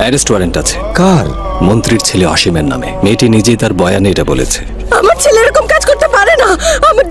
Arrest warrant আছে। কার? মন্ত্রীর ছেলে অসীমের নামে। মেয়েটি নিজেই তার বয়ানে এটা বলেছে। আমার ছেলে এরকম কাজ করতে পারে না। আমার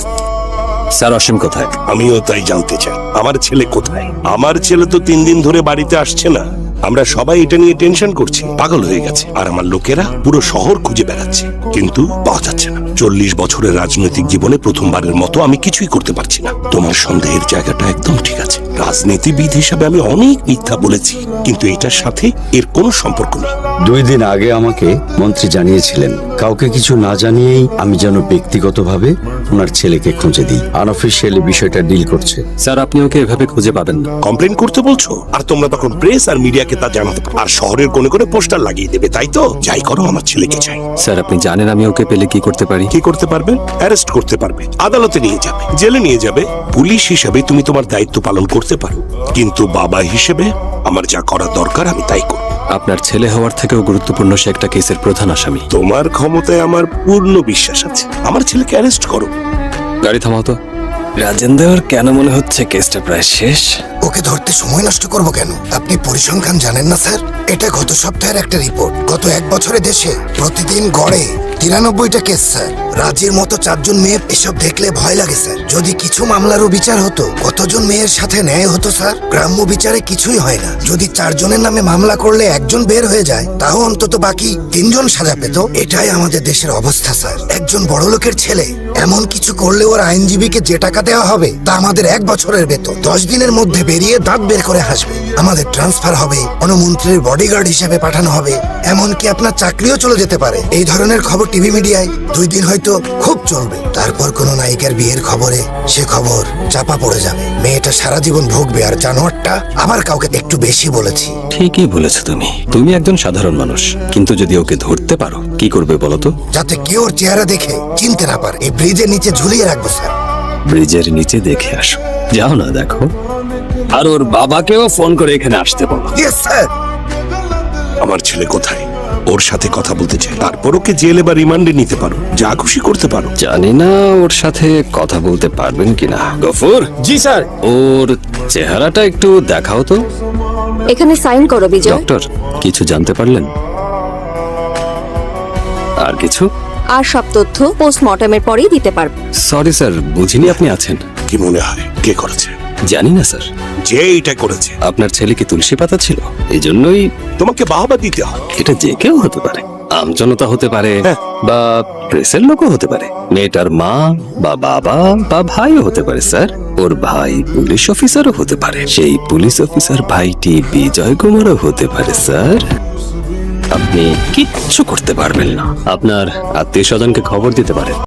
স্যার, অসীম কোথায়? আমিও তাই জানতে চাই, আমার ছেলে কোথায়? আমার ছেলে তো 3 দিন ধরে বাড়িতে আসছে না। আমরা সবাই এটা নিয়ে টেনশন করছি, পাগল হয়ে গেছে। আর আমার লোকেরা পুরো শহর খুঁজে বেড়াচ্ছে, কিন্তু পাওয়া যাচ্ছে না। 40 বছরের রাজনৈতিক জীবনে প্রথমবারের মতো আমি কিছুই করতে পারছি না। তোমার সন্দেহের জায়গাটা একদম ঠিক আছে। রাজনীতিবিদ হিসাবে আমি অনেক মিথ্যা বলেছি, কিন্তু এটার সাথে এর কোনো সম্পর্ক নেই। 2 দিন আগে আমাকে মন্ত্রী জানিয়েছিলেন কাউকে কিছু না জানিয়েই আমি যেন ব্যক্তিগতভাবে ওনার ছেলেকে খুঁজে দিই। আনঅফিসিয়ালি বিষয়টা ডিল করছে। স্যার, আপনি ওকে এভাবে খুঁজে পাবেন না। কমপ্লেন করতে বলছো, আর তোমরা তখন প্রেস আর মিডিয়াকে তা জানাতে পারো, আর শহরের কোণে কোণে পোস্টার লাগিয়ে দেবে, তাই তো? যাই করো, আমার ছেলেকে চাই। স্যার, আপনি জানেন আমি ওকে পেলে কি করতে পারি? কি করতে পারবে? অ্যারেস্ট করতে পারবে, আদালতে নিয়ে যাবে, জেলে নিয়ে যাবে। পুলিশ হিসেবে তুমি তোমার দায়িত্ব পালন করতে পারো, কিন্তু বাবা হিসেবে আমার যা করা দরকার আমি তাই করব। আপনার ছেলে হওয়ার থেকেও গুরুত্বপূর্ণ সে একটা কেসের প্রধান আসামি। তোমার ক্ষমতায় আমার পূর্ণ বিশ্বাস আছে। আমার ছেলেকে অ্যারেস্ট করো। গাড়ি থামাও তো। রাজেন্দ্র, কেন মনে হচ্ছে কেসটা প্রায় শেষ? ওকে ধরতে সময় নষ্ট করব কেন? আপনি পরিসংখ্যান জানেন না স্যার? এটা গত সপ্তাহের একটা রিপোর্ট। গত 1 বছরে দেশে প্রতিদিন গড়ে 93টা কেস স্যার। রাজির মতো 4 জন মেয়ে, এসব দেখলে ভয় লাগে স্যার। যদি কিছু মামলারও বিচার হতো, কতজন মেয়ের সাথে ন্যায় হতো স্যার? গ্রাম্য বিচারে কিছুই হয় না। যদি 4 জনের নামে মামলা করলে 1 জন বের হয়ে যায়, তাও অন্তত বাকি 3 জন সাজা পেত। এটাই আমাদের দেশের অবস্থা স্যার। একজন বড়লোকের ছেলে এমন কিছু করলে ওর আইনজীবীকে যে টাকা দেওয়া হবে তা আমাদের 1 বছরের বেতন। 10 দিনের মধ্যে বেরিয়ে দাঁত বের করে হাসবে। আমাদের ট্রান্সফার হবে, কোনো মন্ত্রীর বডিগার্ড হিসেবে পাঠানো হবে, এমনকি আপনার চাকরিও চলে যেতে পারে। এই ধরনের খবর টিভি মিডিয়ায় 2 দিন হয়তো খুব চলবে, তারপর কোনো নায়িকার বিয়ের খবরে সে খবর চাপা পড়ে যাবে। মেয়েটা সারা জীবন ভুগবে, আর জানোয়ারটা আবার কাউকে একটু বেশি বলেছি। ঠিকই বলেছো তুমি একজন সাধারণ মানুষ, কিন্তু যদি ওকে ধরতে পারো কি করবে বলো তো? যাতে কেউ ওর চেহারা দেখে চিনতে না পারে। এই ব্রিজের নিচে ঝুলিয়ে রাখবো স্যার। ব্রিজের নিচে দেখে আসো। যাও না, দেখো। আর ওর বাবাকেও ফোন করে এখানে আসতে বলো। Yes sir. আমার ছেলে কোথায়? ওর সাথে কথা বলতে চাই। তারপর ওকে জেলে বা রিমান্ডে নিতে পারো, যা খুশি করতে পারো। জানি না ওর সাথে কথা বলতে পারবেন কিনা। গফুর। জি স্যার। ওর চেহারাটা একটু দেখাও তো। এখানে সাইন করো বিজয়। ডক্টর, কিছু জানতে পারলেন? আর কিছু? আর সব তথ্য পোস্টমর্টমের পরেই দিতে পারবো। সরি স্যার, বুঝিনি আপনি আছেন। কি মনে হয় কে করেছে? জানি না স্যার। যে এটা করেছে আপনার ছেলে কি তুলসী পাতা ছিল? এই জন্যই তোমাকে বাহবা দিতে হয়। এটা যে কেউ হতে পারে। আমজনতা হতে পারে, হ্যাঁ। বা প্রেসের লোকও হতে পারে। মেয়েটার মা বা বাবা বা ভাইও হতে পারে স্যার। ওর ভাই পুলিশ অফিসারও হতে পারে। সেই পুলিশ অফিসার ভাইটি বিজয় কুমারও হতে পারে স্যার। আপনি কিচ্ছু করতে পারবেন না। আপনার আত্মীয় স্বজনকে খবর দিতে পারেন।